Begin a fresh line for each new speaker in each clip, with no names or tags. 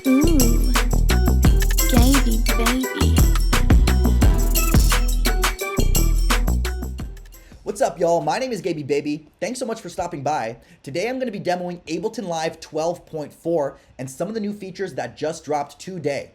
Ooh, Gabey, baby.
What's up, y'all? My name is Gabey Baby. Thanks so much for stopping by. Today I'm going to be demoing Ableton Live 12.4 and some of the new features that just dropped today.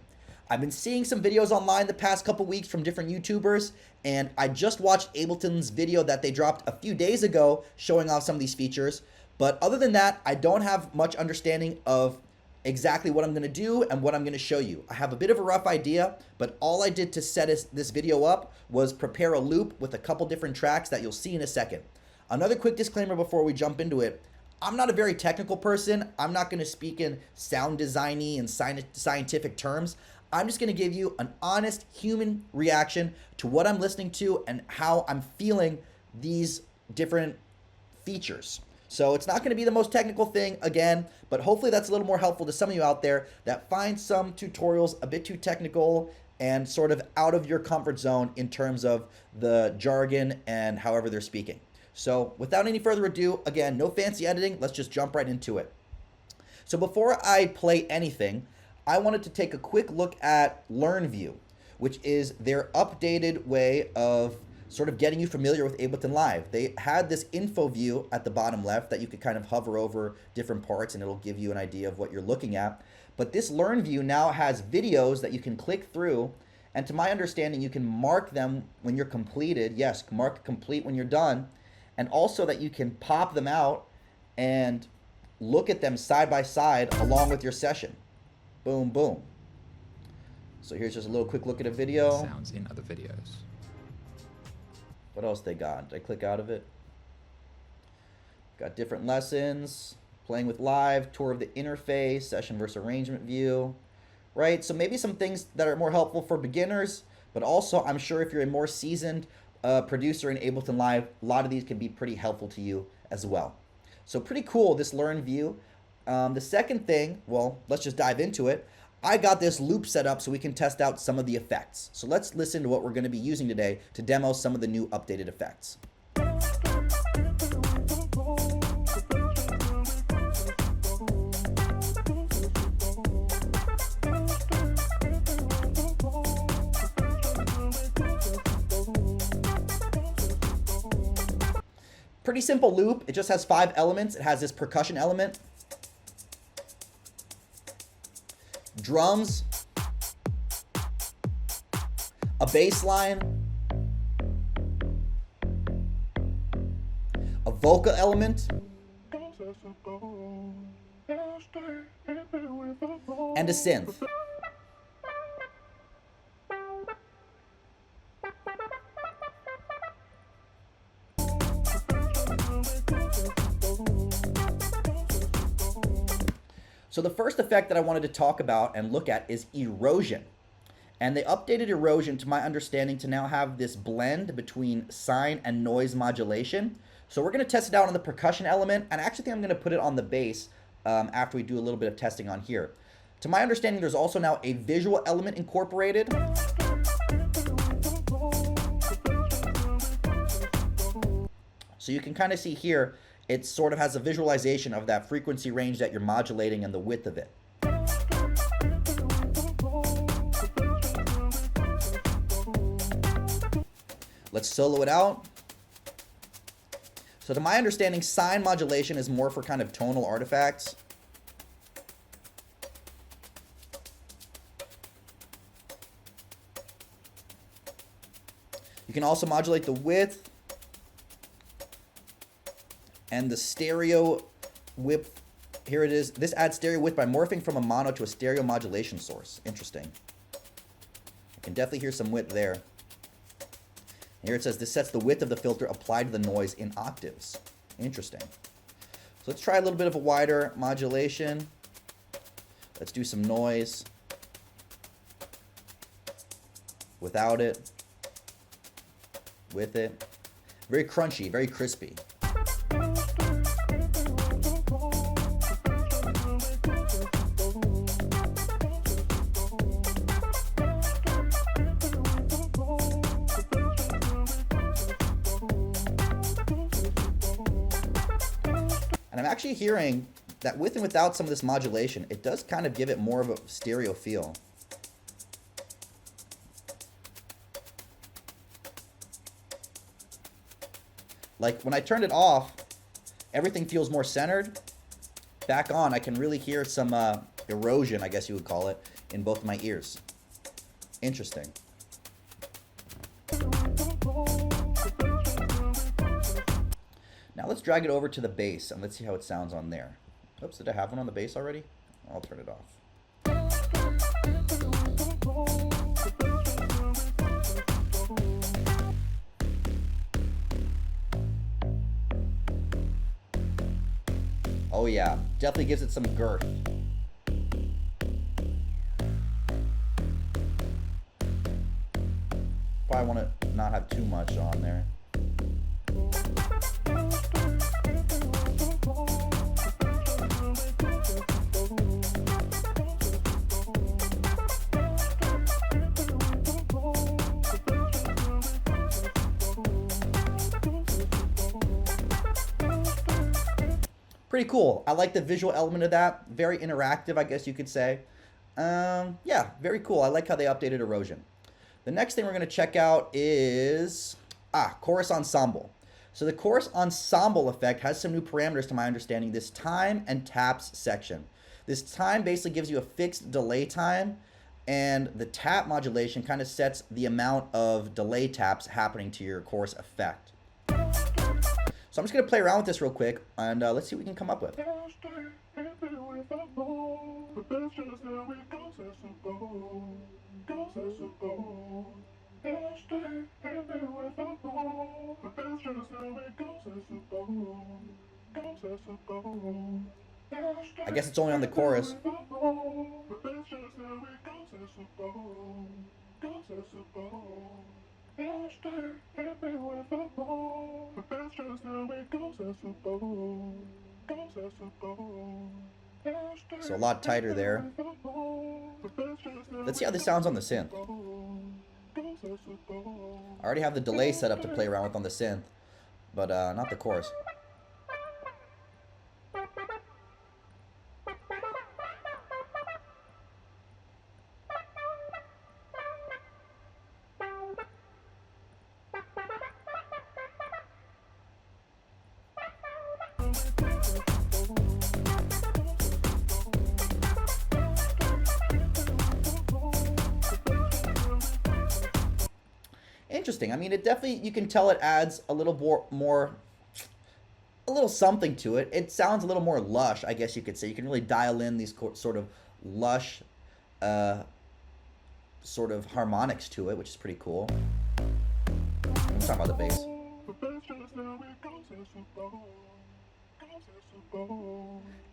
I've been seeing some videos online the past couple weeks from different YouTubers, and I just watched Ableton's video that they dropped a few days ago showing off some of these features. But other than that, I don't have much understanding of exactly what I'm going to do and what I'm going to show you. I have a bit of a rough idea, but all I did to set this video up was prepare a loop with a couple different tracks that you'll see in a second. Another quick disclaimer before we jump into it. I'm not a very technical person. I'm not going to speak in sound designy and scientific terms. I'm just going to give you an honest human reaction to what I'm listening to and how I'm feeling these different features. So it's not going to be the most technical thing again, but hopefully that's a little more helpful to some of you out there that find some tutorials a bit too technical and sort of out of your comfort zone in terms of the jargon and however they're speaking. So without any further ado, again, no fancy editing, let's just jump right into it. So before I play anything, I wanted to take a quick look at Learn View, which is their updated way of sort of getting you familiar with Ableton Live. They had this info view at the bottom left that you could kind of hover over different parts and it'll give you an idea of what you're looking at. But this Learn View now has videos that you can click through, and to my understanding, you can mark them when you're completed. Yes, mark complete when you're done, and also that you can pop them out and look at them side by side along with your session. Boom, boom. So here's just a little quick look at a video.
Sounds in other videos.
What else they got? Did I click out of it? Got different lessons, playing with live, tour of the interface, session versus arrangement view, right? So maybe some things that are more helpful for beginners, but also I'm sure if you're a more seasoned producer in Ableton Live, a lot of these can be pretty helpful to you as well. So pretty cool, this Learn View. The second thing, well, let's just dive into it. I got this loop set up so we can test out some of the effects. So let's listen to what we're going to be using today to demo some of the new updated effects. Pretty simple loop. It just has 5 elements. It has this percussion element, drums, a bass line, a vocal element, and a synth. So the first effect that I wanted to talk about and look at is Erosion. And they updated Erosion, to my understanding, to now have this blend between sine and noise modulation. So we're going to test it out on the percussion element, and I actually think I'm going to put it on the bass after we do a little bit of testing on here. To my understanding, there's also now a visual element incorporated. So you can kind of see here, it sort of has a visualization of that frequency range that you're modulating and the width of it. Let's solo it out. So to my understanding, sine modulation is more for kind of tonal artifacts. You can also modulate the width and the stereo width. Here it is. This adds stereo width by morphing from a mono to a stereo modulation source. Interesting. I can definitely hear some width there. Here it says this sets the width of the filter applied to the noise in octaves. Interesting. So let's try a little bit of a wider modulation. Let's do some noise without it, with it. Very crunchy, very crispy. And I'm actually hearing that with and without some of this modulation, it does kind of give it more of a stereo feel. Like when I turned it off, everything feels more centered. Back on, I can really hear some erosion, I guess you would call it, in both my ears. Interesting. Now let's drag it over to the bass and let's see how it sounds on there. Oops, did I have one on the bass already? I'll turn it off. Oh yeah, definitely gives it some girth. Probably want to not have too much on there. Pretty cool. I like the visual element of that. Very interactive, I guess you could say. Yeah, very cool. I like how they updated Erosion. The next thing we're going to check out is Chorus-Ensemble. So the Chorus-Ensemble effect has some new parameters to my understanding. This time and taps section. This time basically gives you a fixed delay time, and the tap modulation kind of sets the amount of delay taps happening to your chorus effect. So I'm just going to play around with this real quick, and let's see what we can come up with. I guess it's only on the chorus. So a lot tighter there. Let's see how this sounds on the synth. I already have the delay set up to play around with on the synth, but not the chorus. Interesting. I mean, it definitely, you can tell it adds a little more, a little something to it. It sounds a little more lush, I guess you could say. You can really dial in these sort of lush sort of harmonics to it, which is pretty cool. I'm talking about the bass.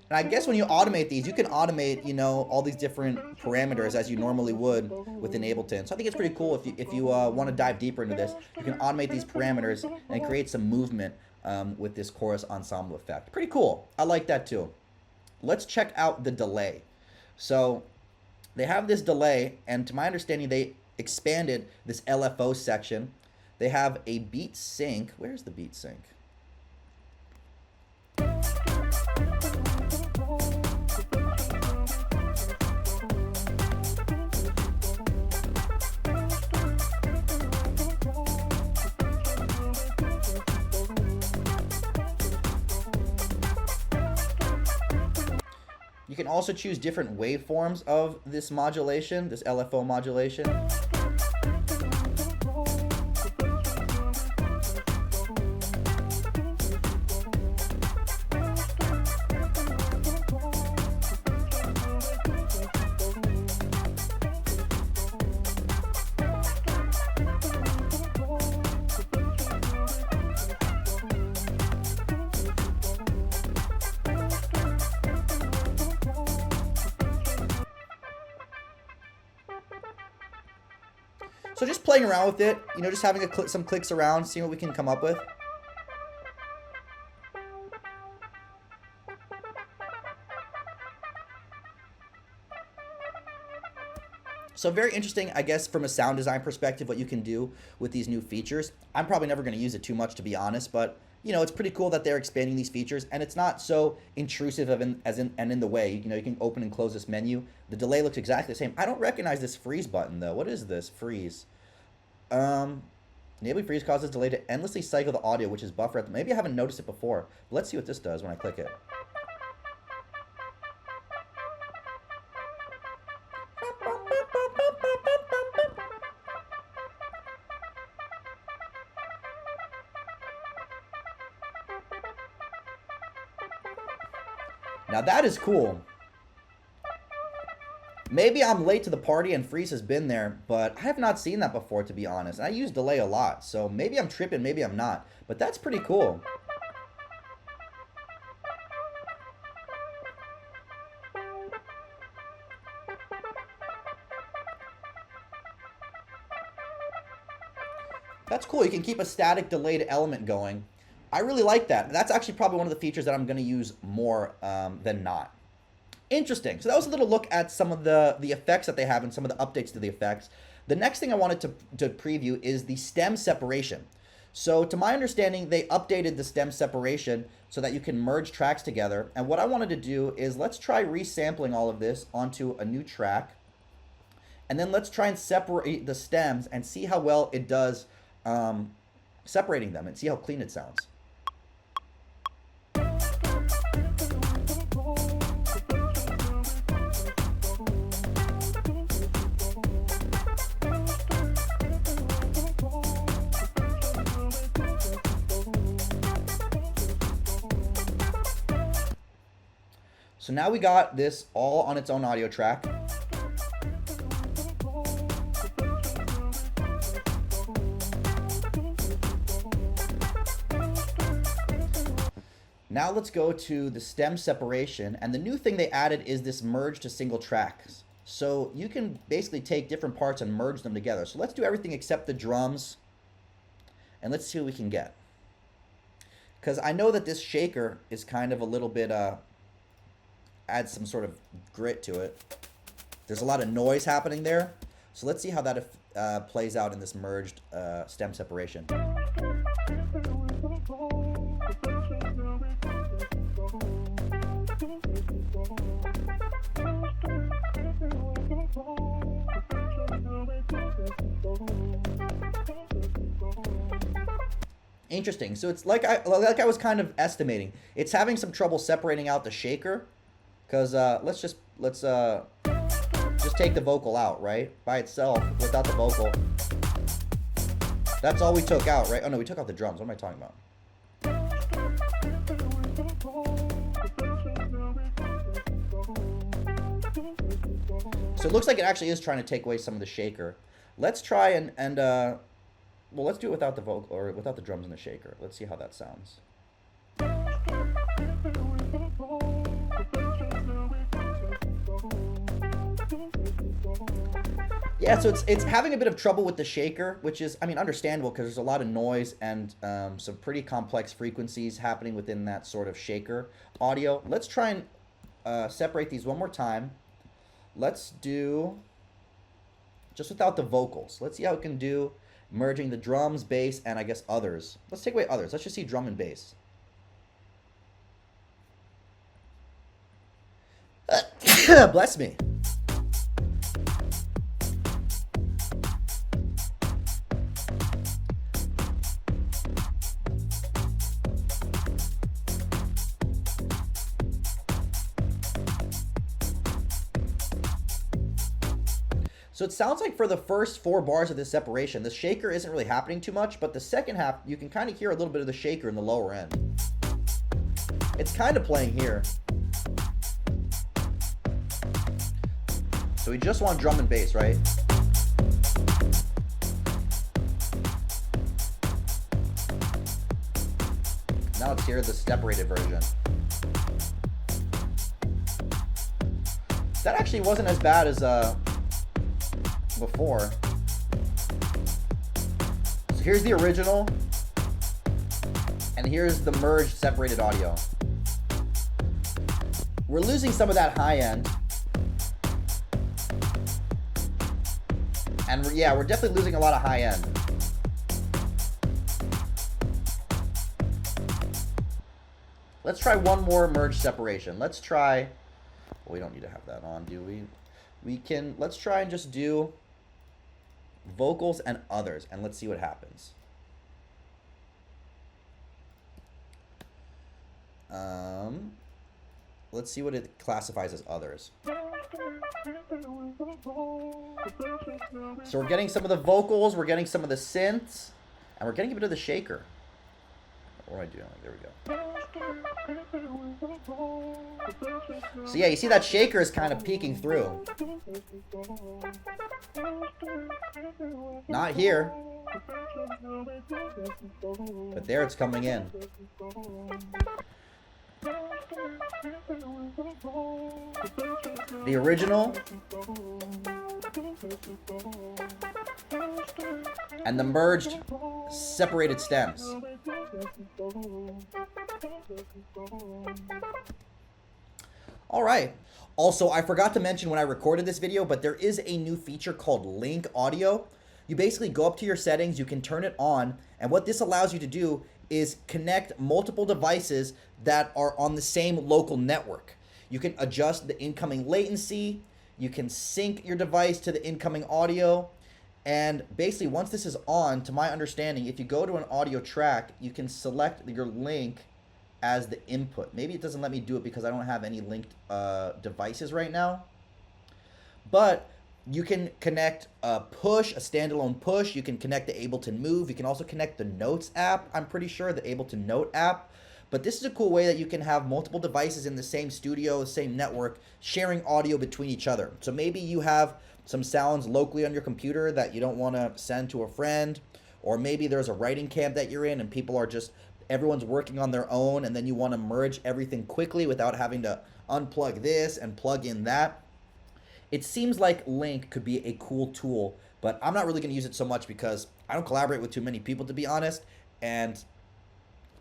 And I guess when you automate these, you can automate, you know, all these different parameters as you normally would within Ableton. So I think it's pretty cool if you want to dive deeper into this. You can automate these parameters and create some movement with this Chorus-Ensemble effect. Pretty cool. I like that too. Let's check out the delay. So they have this delay, and to my understanding, they expanded this LFO section. They have a beat sync. Where's the beat sync? You can also choose different waveforms of this modulation, this LFO modulation. So just playing around with it, you know, just having some clicks around, seeing what we can come up with. So very interesting, I guess, from a sound design perspective, what you can do with these new features. I'm probably never going to use it too much, to be honest, but you know, it's pretty cool that they're expanding these features, and it's not so intrusive and in the way. You know, you can open and close this menu. The delay looks exactly the same. I don't recognize this freeze button though. What is this freeze? Enabling freeze causes delay to endlessly cycle the audio, which is buffer. Maybe I haven't noticed it before. But let's see what this does when I click it. Now that is cool. Maybe I'm late to the party and freeze has been there, but I have not seen that before, to be honest. And I use delay a lot, so maybe I'm tripping, maybe I'm not. But that's pretty cool. That's cool. You can keep a static delayed element going. I really like that. That's actually probably one of the features that I'm going to use more than not. Interesting. So that was a little look at some of the effects that they have and some of the updates to the effects. The next thing I wanted to preview is the stem separation. So to my understanding, they updated the stem separation so that you can merge tracks together. And what I wanted to do is let's try resampling all of this onto a new track. And then let's try and separate the stems and see how well it does separating them and see how clean it sounds. So now we got this all on its own audio track. Now let's go to the stem separation, and the new thing they added is this merge to single tracks. So you can basically take different parts and merge them together. So let's do everything except the drums, and let's see what we can get. Because I know that this shaker is kind of a little bit, adds some sort of grit to it. There's a lot of noise happening there. So let's see how that plays out in this merged stem separation. Interesting. So it's like I was kind of estimating. It's having some trouble separating out the shaker, because let's just take the vocal out, right? By itself, without the vocal. That's all we took out, right? Oh no, we took out the drums. What am I talking about? So it looks like it actually is trying to take away some of the shaker. Let's try and well, let's do it without the vocal or without the drums and the shaker. Let's see how that sounds. Yeah, so it's having a bit of trouble with the shaker, which is, I mean, understandable because there's a lot of noise and some pretty complex frequencies happening within that sort of shaker audio. Let's try and separate these one more time. Let's do just without the vocals. Let's see how it can do merging the drums, bass, and I guess others. Let's take away others. Let's just see drum and bass. Bless me. So it sounds like for the first 4 bars of this separation, the shaker isn't really happening too much, but the second half, you can kind of hear a little bit of the shaker in the lower end. It's kind of playing here. So we just want drum and bass, right? Now let's hear the separated version. That actually wasn't as bad as before. So here's the original, and here's the merged separated audio. We're losing some of that high end, and yeah, we're definitely losing a lot of high end. Let's try one more merge separation. Let's try, well, we don't need to have that on, do we? We can, let's try and just do vocals and others, and let's see what happens. Let's see what it classifies as others. So we're getting some of the vocals, we're getting some of the synths, and we're getting a bit of the shaker. What am I doing? There we go. So yeah, you see that shaker is kind of peeking through. Not here. But there it's coming in. The original and the merged separated stems. All right. Also, I forgot to mention when I recorded this video, but there is a new feature called Link Audio. You basically go up to your settings, you can turn it on, and what this allows you to do is connect multiple devices that are on the same local network. You can adjust the incoming latency, you can sync your device to the incoming audio, and basically once this is on, to my understanding, if you go to an audio track, you can select your link as the input. Maybe it doesn't let me do it because I don't have any linked devices right now, but you can connect a push, a standalone push. You can connect the Ableton Move. You can also connect the Notes app, I'm pretty sure, the Ableton Note app. But this is a cool way that you can have multiple devices in the same studio, the same network, sharing audio between each other. So maybe you have some sounds locally on your computer that you don't want to send to a friend, or maybe there's a writing camp that you're in and people are just, everyone's working on their own, and then you want to merge everything quickly without having to unplug this and plug in that. It seems like Link could be a cool tool, but I'm not really going to use it so much because I don't collaborate with too many people, to be honest. And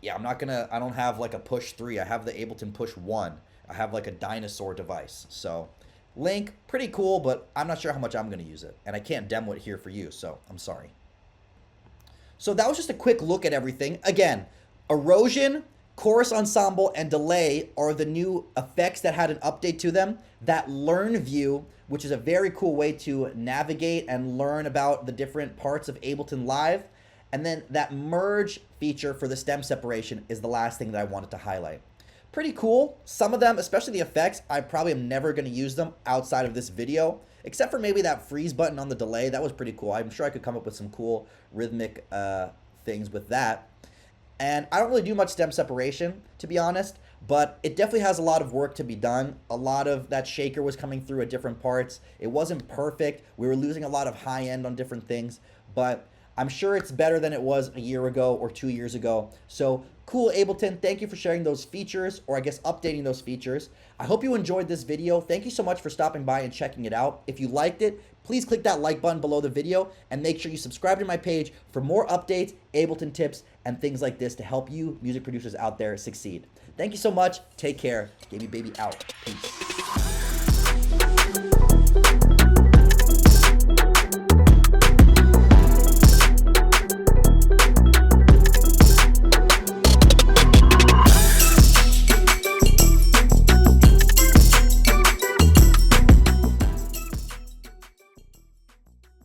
yeah, I don't have like a Push 3. I have the Ableton Push 1. I have like a dinosaur device. So Link, pretty cool, but I'm not sure how much I'm going to use it. And I can't demo it here for you, so I'm sorry. So that was just a quick look at everything. Again, Erosion, Chorus-Ensemble, and Delay are the new effects that had an update to them. That Learn view, which is a very cool way to navigate and learn about the different parts of Ableton Live. And then that merge feature for the stem separation is the last thing that I wanted to highlight. Pretty cool. Some of them, especially the effects, I probably am never going to use them outside of this video, except for maybe that freeze button on the delay. That was pretty cool. I'm sure I could come up with some cool rhythmic things with that. And I don't really do much stem separation, to be honest, but it definitely has a lot of work to be done. A lot of that shaker was coming through at different parts. It wasn't perfect. We were losing a lot of high end on different things, but I'm sure it's better than it was a year ago or 2 years ago. So cool, Ableton. Thank you for sharing those features, or I guess updating those features. I hope you enjoyed this video. Thank you so much for stopping by and checking it out. If you liked it, please click that like button below the video and make sure you subscribe to my page for more updates, Ableton tips, and things like this to help you music producers out there succeed. Thank you so much. Take care. Gabey Baby out. Peace.